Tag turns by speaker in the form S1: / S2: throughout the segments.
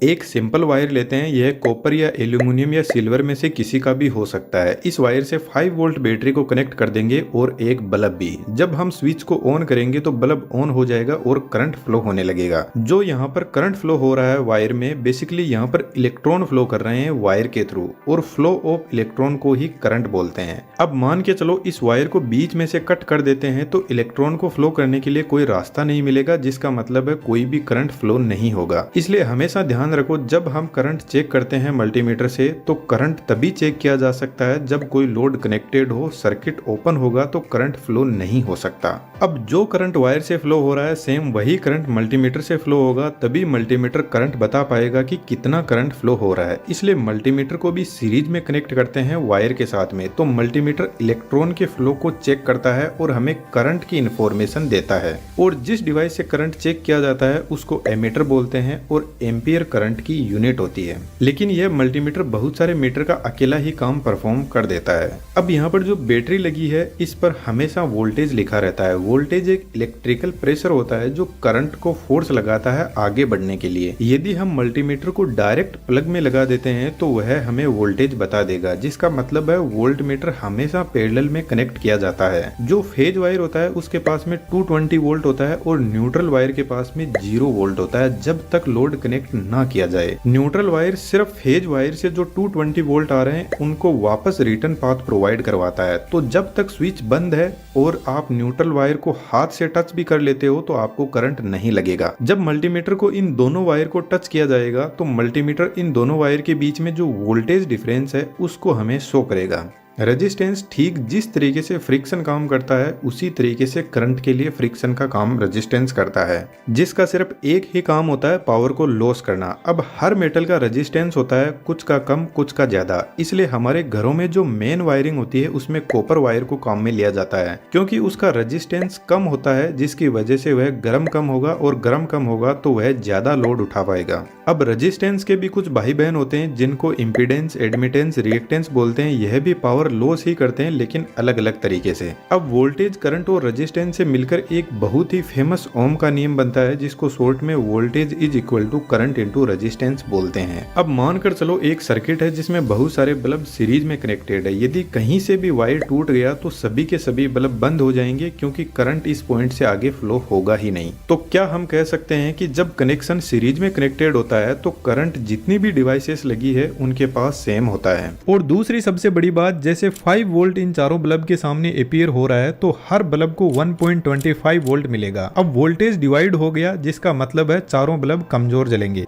S1: एक simple wire लेते हैं, यह कॉपर या एल्यूमिनियम या सिल्वर में से किसी का भी हो सकता है। इस वायर से 5 वोल्ट बैटरी को कनेक्ट कर देंगे और एक बल्ब भी। जब हम स्विच को ऑन करेंगे तो बल्ब ऑन हो जाएगा और करंट फ्लो होने लगेगा। जो यहाँ पर करंट फ्लो हो रहा है वायर में, बेसिकली यहाँ पर इलेक्ट्रॉन फ्लो कर रहे हैं वायर के थ्रू, और फ्लो ऑफ इलेक्ट्रॉन को ही करंट बोलते हैं। अब मान के चलो इस वायर को बीच में से कट कर देते हैं तो इलेक्ट्रॉन को फ्लो करने के लिए कोई रास्ता नहीं मिलेगा, जिसका मतलब है कोई भी करंट फ्लो नहीं होगा। इसलिए हमेशा ध्यान रखो, जब हम करंट चेक करते हैं मल्टीमीटर से तो करंट तभी चेक किया जा सकता है जब कोई लोड कनेक्टेड हो, सर्किट ओपन होगा तो करंट फ्लो नहीं हो सकता। अब जो करंट वायर से फ्लो हो रहा है सेम वही करंट मल्टीमीटर से फ्लो होगा, तभी मल्टीमीटर करंट बता पाएगा कि कितना करंट फ्लो हो रहा है। इसलिए मल्टीमीटर को भी सीरीज में कनेक्ट करते हैं वायर के साथ में, तो मल्टीमीटर इलेक्ट्रॉन के फ्लो को चेक करता है और हमें करंट की इंफॉर्मेशन देता है। और जिस डिवाइस से करंट चेक किया जाता है उसको एमीटर बोलते हैं और एम्पियर करंट की यूनिट होती है। लेकिन यह मल्टीमीटर बहुत सारे मीटर का अकेला ही काम परफॉर्म कर देता है। अब यहाँ पर जो बैटरी लगी है इस पर हमेशा वोल्टेज लिखा रहता है। वोल्टेज एक इलेक्ट्रिकल प्रेशर होता है जो करंट को फोर्स लगाता है आगे बढ़ने के लिए। यदि हम मल्टीमीटर को डायरेक्ट प्लग में लगा देते हैं तो वह हमें वोल्टेज बता देगा, जिसका मतलब है वोल्टमीटर हमेशा पैरेलल में कनेक्ट किया जाता है। जो फेज वायर होता है उसके पास में 220 वोल्ट होता है और न्यूट्रल वायर के पास में 0 वोल्ट होता है जब तक लोड कनेक्ट ना किया जाए। न्यूट्रल वायर सिर्फ फेज वायर से जो 220 वोल्ट आ रहे हैं उनको वापस रिटर्न पाथ प्रोवाइड करवाता है। तो जब तक स्विच बंद है और आप न्यूट्रल वायर को हाथ से टच भी कर लेते हो तो आपको करंट नहीं लगेगा। जब मल्टीमीटर को इन दोनों वायर को टच किया जाएगा तो मल्टीमीटर इन दोनों वायर के बीच में जो वोल्टेज डिफरेंस है उसको हमें शो करेगा। रेजिस्टेंस ठीक जिस तरीके से फ्रिक्शन काम करता है उसी तरीके से करंट के लिए फ्रिक्शन का काम रेजिस्टेंस करता है, जिसका सिर्फ एक ही काम होता है, पावर को लॉस करना। अब हर मेटल का रेजिस्टेंस होता है, कुछ का कम कुछ का ज्यादा। इसलिए हमारे घरों में जो मेन वायरिंग होती है उसमें कॉपर वायर को काम में लिया जाता है, क्योंकि उसका रेजिस्टेंस कम होता है, जिसकी वजह से वह गर्म कम होगा और गर्म कम होगा तो वह ज्यादा लोड उठा पाएगा। अब रेजिस्टेंस के भी कुछ भाई बहन होते हैं जिनको इम्पीडेंस, एडमिटेंस, रिएक्टेंस बोलते हैं। यह भी पावर लॉस ही करते हैं लेकिन अलग अलग तरीके से। अब वोल्टेज, करंट और रेजिस्टेंस से मिलकर एक बहुत ही फेमस ओम का नियम बनता है, जिसको शॉर्ट में voltage is equal to current into resistance बोलते हैं। अब मानकर चलो एक सर्किट है जिसमें बहुत सारे बल्ब सीरीज में कनेक्टेड है। यदि कहीं से भी वायर टूट गया तो सभी के सभी बल्ब बंद हो जाएंगे, क्योंकि करंट इस पॉइंट से आगे फ्लो होगा ही नहीं। तो क्या हम कह सकते हैं कि जब कनेक्शन सीरीज में कनेक्टेड होता है तो करंट जितनी भी डिवाइसेस लगी है उनके पास सेम होता है। और दूसरी सबसे बड़ी बात, जैसे 5 वोल्ट इन चारों बल्ब के सामने अपीयर हो रहा है तो हर बल्ब को 1.25 वोल्ट मिलेगा। अब वोल्टेज डिवाइड हो गया, जिसका मतलब है चारों बल्ब कमजोर जलेंगे।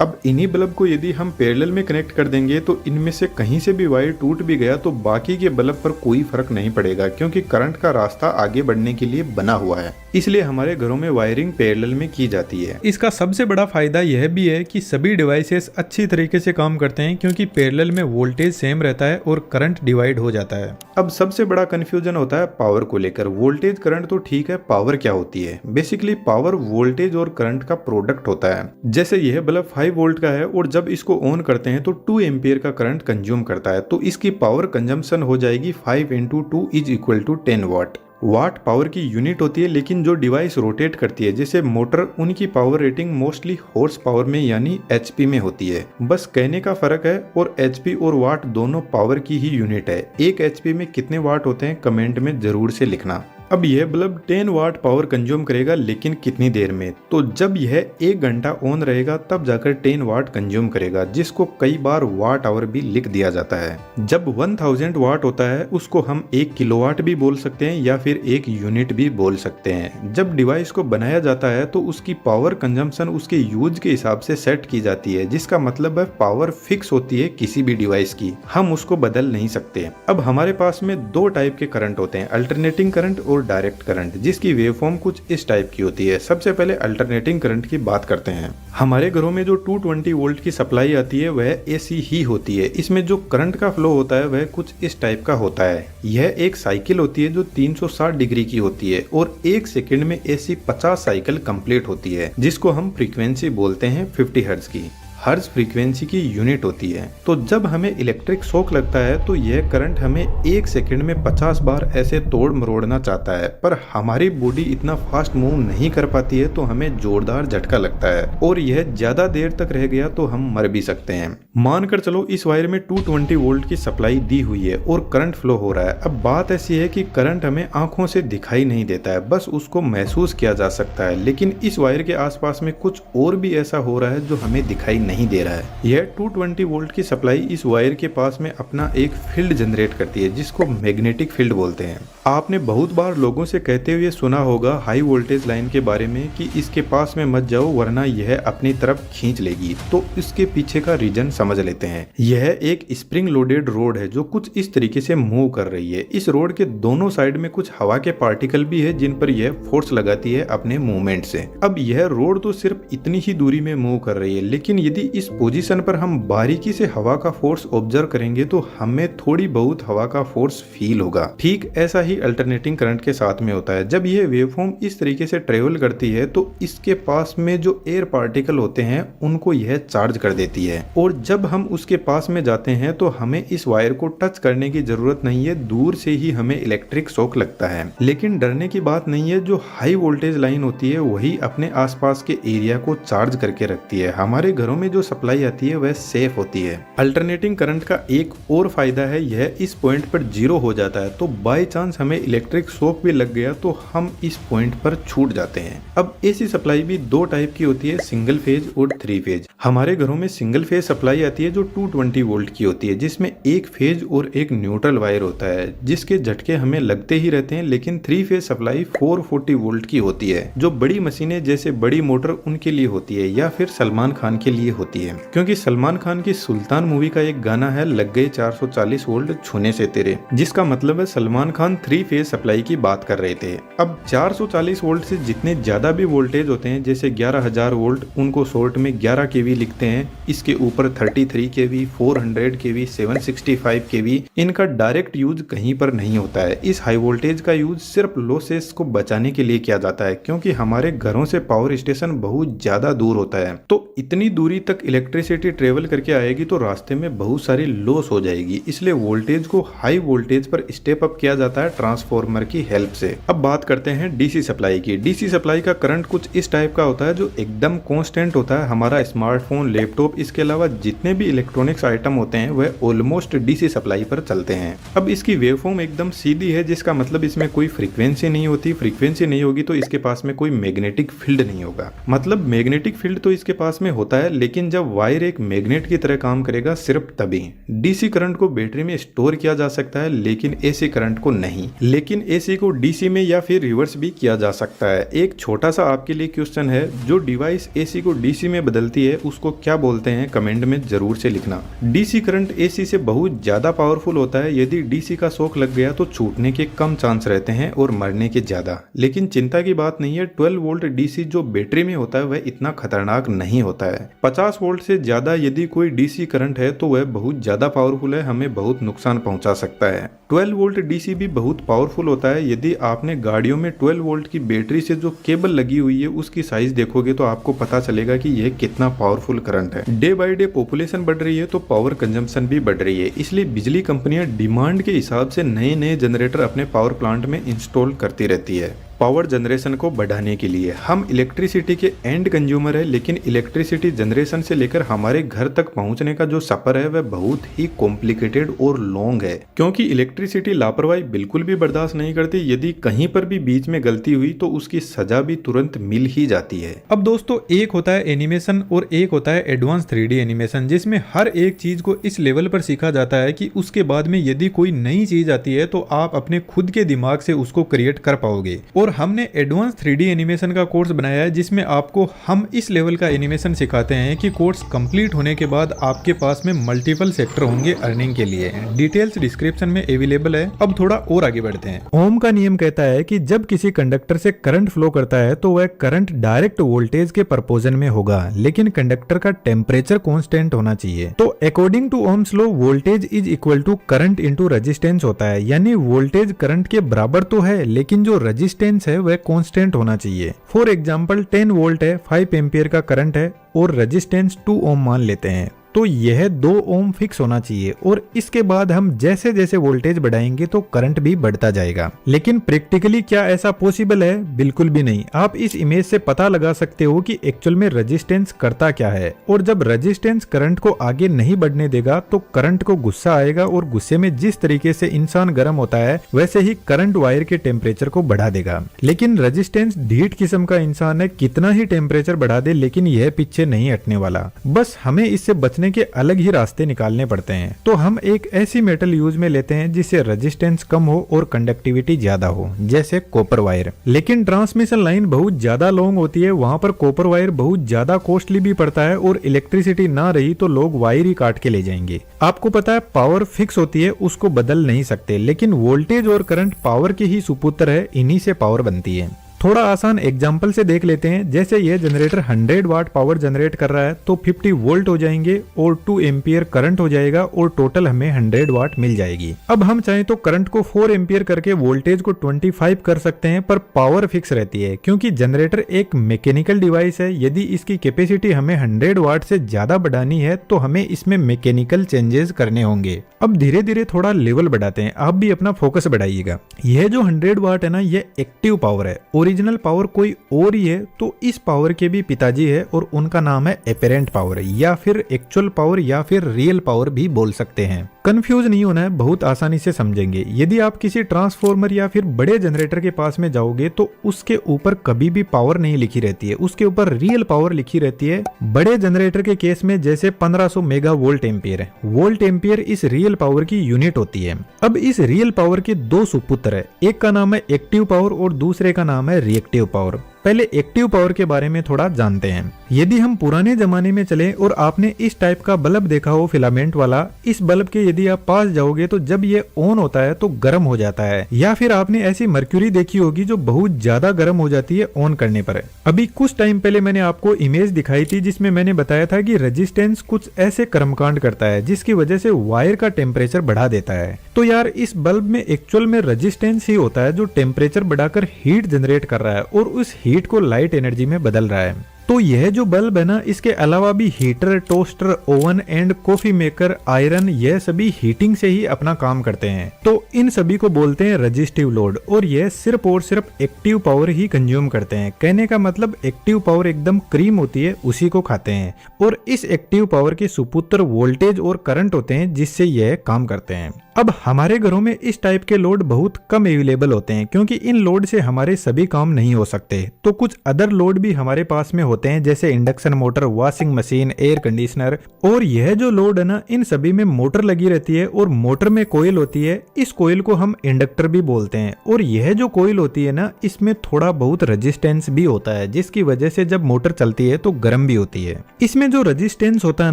S1: अब इन्हीं बल्ब को यदि हम पैरेलल में कनेक्ट कर देंगे तो इनमें से कहीं से भी वायर टूट भी गया तो बाकी के बल्ब पर कोई फर्क नहीं पड़ेगा, क्योंकि करंट का रास्ता आगे बढ़ने के लिए बना हुआ है। इसलिए हमारे घरों में वायरिंग पैरेलल में की जाती है। इसका सबसे बड़ा फायदा यह भी है कि सभी डिवाइसेस अच्छी तरीके से काम करते हैं, क्योंकि पैरेलल में वोल्टेज सेम रहता है और करंट डिवाइड हो जाता है। अब सबसे बड़ा कंफ्यूजन होता है पावर को लेकर। वोल्टेज करंट तो ठीक है, पावर क्या होती है? बेसिकली पावर वोल्टेज और करंट का प्रोडक्ट होता है। जैसे यह बल्ब 5 वोल्ट का है और जब इसको ऑन करते हैं तो 2 एम्पियर का करंट कंज्यूम करता है, तो इसकी पावर कंजम्पशन हो जाएगी 5 × 2 is equal to 10 watt. Watt power की यूनिट होती है, लेकिन जो डिवाइस रोटेट करती है जैसे मोटर, उनकी power rating mostly horse power में यानी एचपी में होती है। बस कहने का फर्क है, और एचपी और वाट दोनों पावर की ही यूनिट है। एक एचपी में कितने वाट होते हैं कमेंट में जरूर से लिखना। अब यह बल्ब 10 वाट पावर कंज्यूम करेगा, लेकिन कितनी देर में? तो जब यह 1 घंटा ऑन रहेगा तब जाकर 10 वाट कंज्यूम करेगा, जिसको कई बार वाट आवर भी लिख दिया जाता है। जब 1000 वाट होता है उसको हम 1 किलोवाट भी बोल सकते हैं या फिर 1 यूनिट भी बोल सकते हैं। जब डिवाइस को बनाया जाता है तो उसकी पावर कंजम्पशन उसके यूज के हिसाब से सेट की जाती है, जिसका मतलब है पावर फिक्स होती है किसी भी डिवाइस की, हम उसको बदल नहीं सकते। अब हमारे पास में 2 टाइप के करंट होते हैं, अल्टरनेटिंग करंट और डायरेक्ट करंट, जिसकी वेवफॉर्म कुछ इस टाइप की होती है। सबसे पहले अल्टरनेटिंग करंट की बात करते हैं। हमारे घरों में जो 220 वोल्ट की सप्लाई आती है वह एसी ही होती है। इसमें जो करंट का फ्लो होता है वह कुछ इस टाइप का होता है। यह एक साइकिल होती है जो 360 डिग्री की होती है और 1 सेकंड में ऐसी 50 साइकिल कंप्लीट होती है, जिसको हम फ्रीक्वेंसी बोलते हैं 50 हर्ट्ज की। हर्ट्ज फ्रीक्वेंसी की यूनिट होती है। तो जब हमें इलेक्ट्रिक शॉक लगता है तो यह करंट हमें 1 सेकंड में 50 बार ऐसे तोड़ मरोड़ना चाहता है, पर हमारी बॉडी इतना फास्ट मूव नहीं कर पाती है, तो हमें जोरदार झटका लगता है और यह ज्यादा देर तक रह गया तो हम मर भी सकते हैं। मानकर चलो इस वायर में 220 वोल्ट की सप्लाई दी हुई है और करंट फ्लो हो रहा है। अब बात ऐसी है कि करंट हमें आंखों से दिखाई नहीं देता है, बस उसको महसूस किया जा सकता है। लेकिन इस वायर के आसपास में कुछ और भी ऐसा हो रहा है जो हमें दिखाई नहीं दे रहा है। यह 220 वोल्ट की सप्लाई इस वायर के पास में अपना एक फील्ड जनरेट करती है जिसको मैग्नेटिक फील्ड बोलते हैं। आपने बहुत बार लोगों से कहते हुए सुना होगा हाई वोल्टेज लाइन के बारे में कि इसके पास में मत जाओ वरना यह अपनी तरफ खींच लेगी। तो इसके पीछे का रीजन समझ लेते हैं। यह एक स्प्रिंग लोडेड रोड है जो कुछ इस तरीके से मूव कर रही है। इस रोड के दोनों साइड में कुछ हवा के पार्टिकल भी है जिन पर यह फोर्स लगाती है अपने मूवमेंट से। अब यह रोड तो सिर्फ इतनी ही दूरी में मूव कर रही है, लेकिन यदि इस पोजीशन पर हम बारीकी से हवा का फोर्स ऑब्जर्व करेंगे तो हमें थोड़ी बहुत हवा का फोर्स फील होगा। ठीक ऐसा ही अल्टरनेटिंग करंट के साथ में होता है। जब यह वेवफॉर्म इस तरीके से ट्रेवल करती है तो इसके पास में जो एयर पार्टिकल होते हैं उनको यह चार्ज कर देती है, और जब हम उसके पास में जाते हैं तो हमें इस वायर को टच करने की जरूरत नहीं है, दूर से ही हमें इलेक्ट्रिक शॉक लगता है। लेकिन डरने की बात नहीं है, जो हाई वोल्टेज लाइन होती है वही अपने आसपास के एरिया को चार्ज करके रखती है। हमारे घरों में जो सप्लाई आती है वह सेफ होती है। अल्टरनेटिंग करंट का एक और फायदा है, यह इस पॉइंट पर जीरो हो जाता है, तो बाय चांस हमें इलेक्ट्रिक शॉक भी लग गया तो हम इस पॉइंट पर छूट जाते हैं। अब एसी सप्लाई भी दो टाइप की होती है, सिंगल फेज और 3 फेज। हमारे घरों में सिंगल फेज सप्लाई आती है जो 220 वोल्ट की होती है, जिसमें एक फेज और एक न्यूट्रल वायर होता है जिसके झटके हमें लगते ही रहते हैं। लेकिन 3 फेज सप्लाई 440 वोल्ट की होती है जो बड़ी मशीनें जैसे बड़ी मोटर उनके लिए होती है या फिर सलमान खान के लिए होती है, क्योंकि सलमान खान की सुल्तान मूवी का एक गाना है लग गए 440 वोल्ट छूने से तेरे, जिसका मतलब है सलमान खान 3 फेज सप्लाई की बात कर रहे थे। अब 440 वोल्ट से जितने ज्यादा भी वोल्टेज होते हैं जैसे 11,000 वोल्ट, उनको शॉर्ट में 11 केवी लिखते हैं। इसके ऊपर 33 केवी, 400 केवी, 765 केवी, इनका डायरेक्ट यूज कहीं पर नहीं होता है। इस हाई वोल्टेज का यूज सिर्फ लॉसेस को बचाने के लिए किया जाता है, क्योंकि हमारे घरों से पावर स्टेशन बहुत ज्यादा दूर होता है, तो इतनी दूरी तक इलेक्ट्रिसिटी ट्रेवल करके आएगी तो रास्ते में बहुत सारी लॉस हो जाएगी। इसलिए वोल्टेज को हाई वोल्टेज पर स्टेप अप किया जाता है ट्रांसफॉर्मर की हेल्प से। अब बात करते हैं डीसी सप्लाई की। डीसी सप्लाई का करंट कुछ इस टाइप का होता है जो एकदम कांस्टेंट होता है। हमारा स्मार्टफोन, लैपटॉप, इसके अलावा जितने भी इलेक्ट्रॉनिक्स आइटम होते हैं वह ऑलमोस्ट डीसी सप्लाई पर चलते हैं। अब इसकी वेवफॉर्म एकदम सीधी है, जिसका मतलब इसमें कोई फ्रीक्वेंसी नहीं होती। फ्रीक्वेंसी नहीं होगी तो इसके पास में कोई मैग्नेटिक फील्ड नहीं होगा। मतलब मैग्नेटिक फील्ड तो इसके पास में होता है, लेकिन जब वायर एक मैग्नेट की तरह काम करेगा सिर्फ तभी। डीसी करंट को बैटरी में स्टोर किया जा सकता है लेकिन एसी करंट को नहीं। लेकिन एसी को डीसी में या फिर रिवर्स भी किया जा सकता है। एक छोटा सा आपके लिए क्वेश्चन है, जो डिवाइस एसी को डीसी में बदलती है उसको क्या बोलते हैं, कमेंट में जरूर से लिखना। डीसी करंट एसी से बहुत ज्यादा पावरफुल होता है। यदि डीसी का शॉक लग गया तो छूटने के कम चांस रहते हैं और मरने के ज्यादा। लेकिन चिंता की बात नहीं है, 12 वोल्ट डीसी जो बैटरी में होता है वह इतना खतरनाक नहीं होता है। 50 वोल्ट से ज्यादा यदि कोई डीसी करंट है तो वह बहुत ज्यादा पावरफुल है, हमें बहुत नुकसान पहुंचा सकता है। 12 वोल्ट डीसी भी बहुत पावरफुल होता है। यदि आपने गाड़ियों में 12 वोल्ट की बैटरी से जो केबल लगी हुई है उसकी साइज देखोगे तो आपको पता चलेगा कि यह कितना पावरफुल करंट है। डे बाय डे पॉपुलेशन बढ़ रही है तो पावर कंजम्पशन भी बढ़ रही है, इसलिए बिजली कंपनियां डिमांड के हिसाब से नए नए जनरेटर अपने पावर प्लांट में इंस्टॉल करती रहती है। पावर जनरेशन को बढ़ाने के लिए हम इलेक्ट्रिसिटी के एंड कंज्यूमर है, लेकिन इलेक्ट्रिसिटी जनरेशन से लेकर हमारे घर तक पहुंचने का जो सफर है वह बहुत ही कॉम्प्लिकेटेड और लॉन्ग है, क्योंकि इलेक्ट्रिसिटी लापरवाही बिल्कुल भी बर्दाश्त नहीं करती। यदि कहीं पर भी बीच में गलती हुई तो उसकी सजा भी तुरंत मिल ही जाती है। अब दोस्तों, एक होता है एनिमेशन और एक होता है एडवांस 3D एनिमेशन, जिसमें हर एक चीज को इस लेवल पर सीखा जाता है कि उसके बाद में यदि कोई नई चीज आती है तो आप अपने खुद के दिमाग से उसको क्रिएट कर पाओगे। और हमने एडवांस 3D एनिमेशन का कोर्स बनाया है जिसमें आपको हम इस लेवल का एनिमेशन सिखाते हैं कि कोर्स कंप्लीट होने के बाद आपके पास में मल्टीपल सेक्टर होंगे अर्निंग के लिए। डिटेल्स डिस्क्रिप्शन में अवेलेबल है। अब थोड़ा और आगे बढ़ते हैं। ओम का नियम कहता है कि जब किसी कंडक्टर से करंट फ्लो करता है तो वह करंट डायरेक्ट वोल्टेज के प्रपोजन में होगा, लेकिन कंडक्टर का टेम्परेचर कांस्टेंट होना चाहिए। तो according to Ohm's law voltage is equal to current into resistance होता है, यानी वोल्टेज करंट के बराबर तो है लेकिन जो रेजिस्टेंस रेजिस्टेंस है वह कांस्टेंट होना चाहिए। फॉर एग्जांपल 10 वोल्ट है, 5 एम्पियर का करंट है और रेजिस्टेंस 2 ओम मान लेते हैं, तो यह 2 ओम फिक्स होना चाहिए और इसके बाद हम जैसे जैसे वोल्टेज बढ़ाएंगे तो करंट भी बढ़ता जाएगा। लेकिन प्रैक्टिकली क्या ऐसा पॉसिबल है? बिल्कुल भी नहीं। आप इस इमेज से पता लगा सकते हो कि एक्चुअल में रेजिस्टेंस करता क्या है, और जब रेजिस्टेंस करंट को आगे नहीं बढ़ने देगा तो करंट को गुस्सा आएगा और गुस्से में जिस तरीके से इंसान गर्म होता है वैसे ही करंट वायर के टेम्परेचर को बढ़ा देगा। लेकिन रेजिस्टेंस ढीठ किस्म का इंसान है, कितना ही टेम्परेचर बढ़ा दे लेकिन यह पीछे नहीं हटने वाला। बस हमें इससे बचने के अलग ही रास्ते निकालने पड़ते हैं। तो हम एक ऐसी मेटल यूज में लेते हैं जिससे रेजिस्टेंस कम हो और कंडक्टिविटी ज्यादा हो, जैसे कॉपर वायर। लेकिन ट्रांसमिशन लाइन बहुत ज्यादा लॉन्ग होती है, वहां पर कॉपर वायर बहुत ज्यादा कॉस्टली भी पड़ता है और इलेक्ट्रिसिटी ना रही तो लोग वायर ही काट के ले जाएंगे। आपको पता है पावर फिक्स होती है, उसको बदल नहीं सकते, लेकिन वोल्टेज और करंट पावर के ही सुपुत्र है, इन्हीं से पावर बनती है। थोड़ा आसान एग्जाम्पल से देख लेते हैं। जैसे ये जनरेटर 100 वाट पावर जनरेट कर रहा है तो 50 वोल्ट हो जाएंगे और 2 एम्पियर करंट हो जाएगा और टोटल हमें 100 वाट मिल जाएगी। अब हम चाहें तो करंट को 4 एम्पियर करके वोल्टेज को 25 कर सकते हैं, पर पावर फिक्स रहती है क्योंकि जनरेटर एक मैकेनिकल डिवाइस है। यदि इसकी कैपेसिटी हमें 100 वाट से ज्यादा बढ़ानी है तो हमें इसमें मैकेनिकल चेंजेस करने होंगे। अब धीरे धीरे थोड़ा लेवल बढ़ाते हैं, आप भी अपना फोकस बढ़ाइएगा। यह जो 100 वाट है ना, यह एक्टिव पावर है, ओरिजिनल पावर कोई और ही है। तो इस पावर के भी पिताजी है और उनका नाम है एपेरेंट पावर, या फिर एक्चुअल पावर, या फिर रियल पावर भी बोल सकते हैं। कंफ्यूज नहीं होना है, बहुत आसानी से समझेंगे। यदि आप किसी ट्रांसफॉर्मर या फिर बड़े जनरेटर के पास में जाओगे तो उसके ऊपर कभी भी पावर नहीं लिखी रहती है, उसके ऊपर रियल पावर लिखी रहती है। बड़े जनरेटर के केस में जैसे 1500 मेगा वोल्ट एम्पियर है, वोल्ट एम्पियर इस रियल पावर की यूनिट होती है। अब इस रियल पावर के 2 सुपुत्र है, एक का नाम है एक्टिव पावर और दूसरे का नाम है रिएक्टिव पावर। पहले एक्टिव पावर के बारे में थोड़ा जानते हैं। यदि हम पुराने जमाने में चले और आपने इस टाइप का बल्ब देखा हो फिलामेंट वाला, इस बल्ब के यदि आप पास जाओगे तो जब ये ऑन होता है तो गर्म हो जाता है। या फिर आपने ऐसी मर्क्यूरी देखी होगी जो बहुत ज्यादा गर्म हो जाती है ऑन करने पर। अभी कुछ टाइम पहले मैंने आपको इमेज दिखाई थी जिसमें मैंने बताया था कि रेजिस्टेंस कुछ ऐसे कर्मकांड करता है जिसकी वजह से वायर का टेम्परेचर बढ़ा देता है। तो यार इस बल्ब में एक्चुअल में रेजिस्टेंस ही होता है जो टेम्परेचर बढ़ाकर हीट जनरेट कर रहा है और उस हीट को लाइट एनर्जी में बदल रहा है। तो यह जो बल्ब है ना, इसके अलावा भी heater, toaster, oven and coffee maker, iron, यह सभी हीटिंग से ही अपना काम करते हैं। तो इन सभी को बोलते हैं रेजिस्टिव लोड, और यह सिर्फ और सिर्फ एक्टिव पावर ही कंज्यूम करते हैं। कहने का मतलब एक्टिव पावर एकदम क्रीम होती है, उसी को खाते हैं। और इस एक्टिव पावर के सुपुत्र वोल्टेज और करंट होते हैं जिससे यह काम करते हैं। अब हमारे घरों में इस टाइप के लोड बहुत कम अवेलेबल होते हैं क्योंकि इन लोड से हमारे सभी काम नहीं हो सकते। तो कुछ अदर लोड भी हमारे पास में होते हैं जैसे induction motor, washing machine, air conditioner. और यह जो लोड है ना, इन सभी में मोटर लगी रहती है और मोटर में कोयल होती है। इस कोयल को हम इंडक्टर भी बोलते हैं। और यह जो कोयल होती है ना, इसमें थोड़ा बहुत रेजिस्टेंस भी होता है जिसकी वजह से जब मोटर चलती है तो गर्म भी होती है। इसमें जो रेजिस्टेंस होता है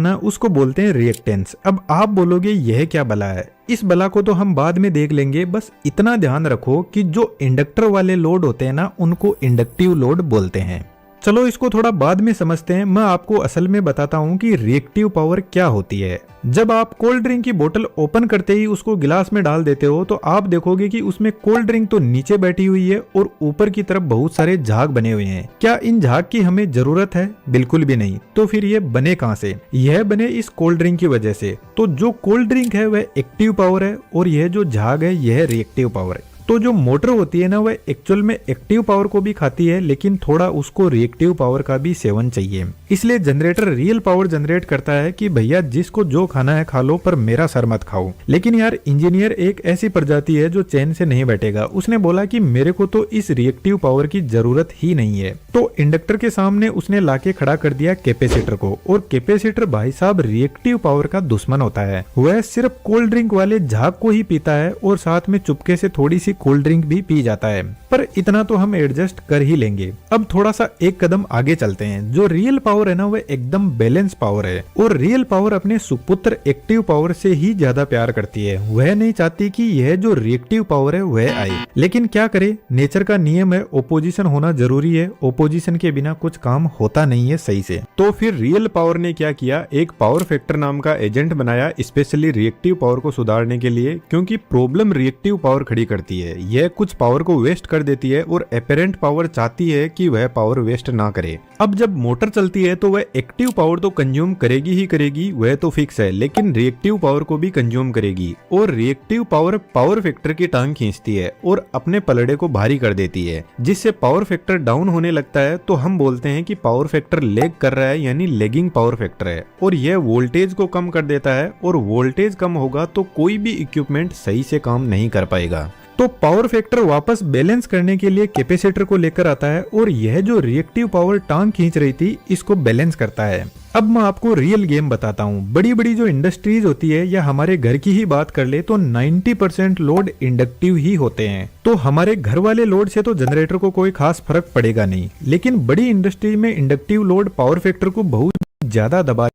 S1: ना, उसको बोलते हैं रिएक्टेंस। अब आप बोलोगे यह क्या बला है? इस बला को तो हम बाद में देख लेंगे, बस इतना ध्यान रखो कि जो इंडक्टर वाले लोड होते हैं ना, उनको इंडक्टिव लोड बोलते हैं। चलो इसको थोड़ा बाद में समझते हैं। मैं आपको असल में बताता हूँ कि रिएक्टिव पावर क्या होती है। जब आप कोल्ड ड्रिंक की बोतल ओपन करते ही उसको गिलास में डाल देते हो तो आप देखोगे कि उसमें कोल्ड ड्रिंक तो नीचे बैठी हुई है और ऊपर की तरफ बहुत सारे झाग बने हुए हैं। क्या इन झाग की हमें जरूरत है? बिल्कुल भी नहीं। तो फिर ये बने कहाँ से? यह बने इस कोल्ड ड्रिंक की वजह से। तो जो कोल्ड ड्रिंक है वह एक्टिव पावर है और यह जो झाग है यह रिएक्टिव पावर है। तो जो मोटर होती है ना, वह एक्चुअल में एक्टिव पावर को भी खाती है, लेकिन थोड़ा उसको रिएक्टिव पावर का भी सेवन चाहिए। इसलिए जनरेटर रियल पावर जनरेट करता है कि भैया जिसको जो खाना है खा लो, पर मेरा सर मत खाओ। लेकिन यार इंजीनियर एक ऐसी प्रजाति है जो चैन से नहीं बैठेगा। उसने बोला कि मेरे को तो इस रिएक्टिव पावर की जरूरत ही नहीं है। तो इंडक्टर के सामने उसने लाके खड़ा कर दिया कैपेसिटर को। और कैपेसिटर भाई साहब रिएक्टिव पावर का दुश्मन होता है। वह सिर्फ कोल्ड ड्रिंक वाले झाग को ही पीता है और साथ में चुपके से थोड़ी सी कोल्ड ड्रिंक भी पी जाता है, पर इतना तो हम एडजस्ट कर ही लेंगे। अब थोड़ा सा एक कदम आगे चलते हैं। जो रियल पावर है ना, वह एकदम बैलेंस पावर है और रियल पावर अपने सुपुत्र एक्टिव पावर से ही ज्यादा प्यार करती है। वह नहीं चाहती कि यह जो रिएक्टिव पावर है वह आए, लेकिन क्या करे, नेचर का नियम है, ओपोजिशन होना जरूरी है। ओपोजिशन के बिना कुछ काम होता नहीं है सही से। तो फिर रियल पावर ने क्या किया, एक पावर फैक्टर नाम का एजेंट बनाया स्पेशली रिएक्टिव पावर को सुधारने के लिए, क्योंकि प्रॉब्लम रिएक्टिव पावर खड़ी करती है। है। यह कुछ पावर को वेस्ट कर देती है और एपेरेंट पावर चाहती है कि वह पावर वेस्ट ना करे। अब जब मोटर चलती है तो वह एक्टिव पावर तो कंज्यूम करेगी ही करेगी, वह तो फिक्स है, लेकिन रिएक्टिव पावर को भी कंज्यूम करेगी और रिएक्टिव पावर पावर फैक्टर की टांग खींचती है और अपने पलड़े को भारी कर देती है, जिससे पावर फैक्टर डाउन होने लगता है। तो हम बोलते हैं कि पावर फैक्टर लेग कर रहा है, यानी लेगिंग पावर फैक्टर है, और यह वोल्टेज को कम कर देता है, और वोल्टेज कम होगा तो कोई भी इक्विपमेंट सही से काम नहीं कर पाएगा। तो पावर फैक्टर वापस बैलेंस करने के लिए कैपेसिटर को लेकर आता है और यह जो रिएक्टिव पावर टांग खींच रही थी इसको बैलेंस करता है। अब मैं आपको रियल गेम बताता हूँ। बड़ी बड़ी जो इंडस्ट्रीज होती है या हमारे घर की ही बात कर ले तो 90% लोड इंडक्टिव ही होते हैं। तो हमारे घर वाले लोड से तो जनरेटर को कोई खास फर्क पड़ेगा नहीं, लेकिन बड़ी इंडस्ट्री में इंडक्टिव लोड पावर फैक्टर को बहुत ज्यादा दबा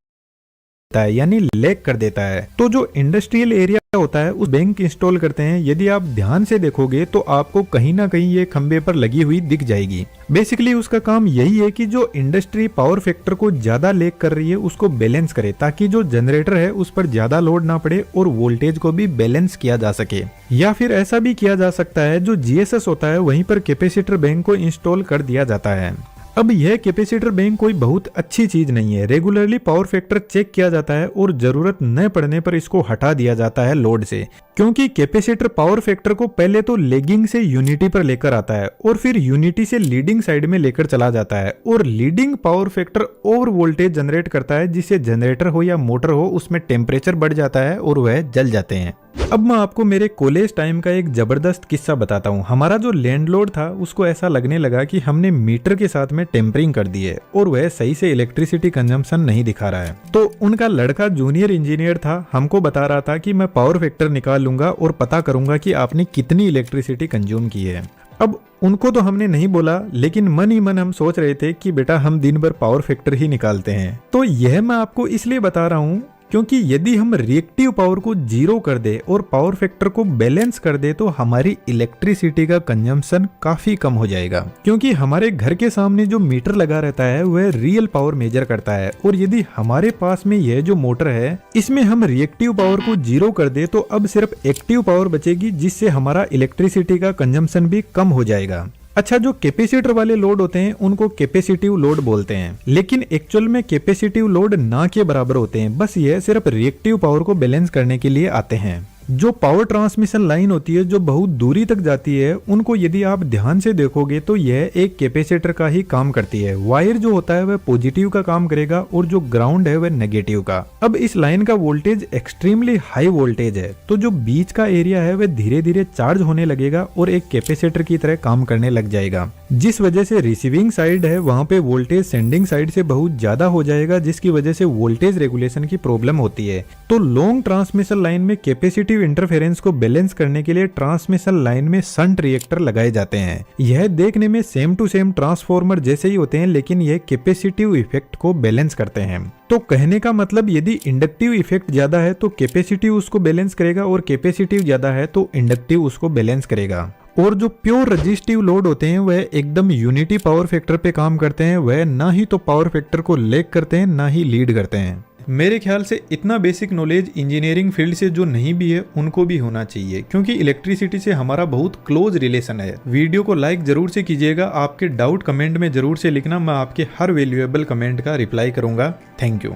S1: है, यानी लैग कर देता है। तो जो इंडस्ट्रियल एरिया होता है उस बैंक इंस्टॉल करते हैं। यदि आप ध्यान से देखोगे तो आपको कहीं ना कहीं ये खंबे पर लगी हुई दिख जाएगी। बेसिकली उसका काम यही है कि जो इंडस्ट्री पावर फैक्टर को ज्यादा लैग कर रही है उसको बैलेंस करे, ताकि जो जनरेटर है उस पर ज्यादा लोड ना पड़े और वोल्टेज को भी बैलेंस किया जा सके। या फिर ऐसा भी किया जा सकता है, जो जीएसएस होता है वहीं पर कैपेसिटर बैंक को इंस्टॉल कर दिया जाता है। अब यह कैपेसिटर बैंक कोई बहुत अच्छी चीज नहीं है। रेगुलरली पावर फैक्टर चेक किया जाता है और जरूरत न पड़ने पर इसको हटा दिया जाता है लोड से, क्योंकि कैपेसिटर पावर फैक्टर को पहले तो लेगिंग से यूनिटी पर लेकर आता है और फिर यूनिटी से लीडिंग साइड में लेकर चला जाता है, और leading power factor over voltage generate करता है, जिससे जनरेटर हो या मोटर हो उसमें टेम्परेचर बढ़ जाता है और वह जल जाते हैं। अब मैं आपको मेरे कॉलेज टाइम का एक जबरदस्त किस्सा बताता हूँ। हमारा जो लैंडलॉर्ड था उसको ऐसा लगने लगा कि हमने मीटर के साथ में टेम्परिंग कर दी है और वह सही से इलेक्ट्रिसिटी कंजम्पशन नहीं दिखा रहा है। तो उनका लड़का जूनियर इंजीनियर था, हमको बता रहा था कि मैं पावर फैक्टर निकाल लूंगा और पता करूंगा कि आपने कितनी इलेक्ट्रिसिटी कंज्यूम की है। अब उनको तो हमने नहीं बोला, लेकिन मन ही मन हम सोच रहे थे कि बेटा हम दिन भर पावर फैक्टर ही निकालते हैं। तो यह मैं आपको इसलिए बता रहा हूँ क्योंकि यदि हम रिएक्टिव पावर को जीरो कर दे और पावर फैक्टर को बैलेंस कर दे तो हमारी इलेक्ट्रिसिटी का कंजम्पशन काफी कम हो जाएगा, क्योंकि हमारे घर के सामने जो मीटर लगा रहता है वह रियल पावर मेजर करता है। और यदि हमारे पास में यह जो मोटर है इसमें हम रिएक्टिव पावर को जीरो कर दे तो अब सिर्फ एक्टिव पावर बचेगी, जिससे हमारा इलेक्ट्रिसिटी का कंजम्पशन भी कम हो जाएगा। अच्छा, जो कैपेसिटर वाले लोड होते हैं उनको कैपेसिटिव लोड बोलते हैं, लेकिन एक्चुअल में कैपेसिटिव लोड ना के बराबर होते हैं। बस ये सिर्फ रिएक्टिव पावर को बैलेंस करने के लिए आते हैं। जो पावर ट्रांसमिशन लाइन होती है जो बहुत दूरी तक जाती है, उनको यदि आप ध्यान से देखोगे तो यह एक कैपेसिटर का ही काम करती है। वायर जो होता है वह पॉजिटिव का काम करेगा और जो ग्राउंड है वह नेगेटिव का। अब इस लाइन का वोल्टेज एक्सट्रीमली हाई वोल्टेज है, तो जो बीच का एरिया है वह धीरे धीरे चार्ज होने लगेगा और एक कैपेसिटर की तरह काम करने लग जाएगा, जिस वजह से रिसीविंग साइड है वहां पे वोल्टेज सेंडिंग साइड से बहुत ज्यादा हो जाएगा, जिसकी वजह से वोल्टेज रेगुलेशन की प्रॉब्लम होती है। तो लॉन्ग ट्रांसमिशन लाइन में कैपेसिटिव इंटरफेरेंस को बैलेंस करने के लिए ट्रांसमिशन लाइन में शंट रिएक्टर लगाए जाते हैं। यह देखने में सेम टू सेम ट्रांसफॉर्मर जैसे ही होते हैं, लेकिन यह कैपेसिटिव इफेक्ट को बैलेंस करते हैं। तो कहने का मतलब यदि इंडक्टिव इफेक्ट ज्यादा है तो कैपेसिटिव उसको बैलेंस करेगा, और कैपेसिटिव ज्यादा है तो इंडक्टिव उसको बैलेंस करेगा। और जो प्योर रजिस्टिव लोड होते हैं वह एकदम यूनिटी पावर फैक्टर पे काम करते हैं। वह ना ही तो पावर फैक्टर को लैग करते हैं ना ही लीड करते हैं। मेरे ख्याल से इतना बेसिक नॉलेज इंजीनियरिंग फील्ड से जो नहीं भी है उनको भी होना चाहिए, क्योंकि इलेक्ट्रिसिटी से हमारा बहुत क्लोज रिलेशन है। वीडियो को लाइक जरूर से कीजिएगा। आपके डाउट कमेंट में जरूर से लिखना, मैं आपके हर वैल्यूएबल कमेंट का रिप्लाई करूंगा। Thank you.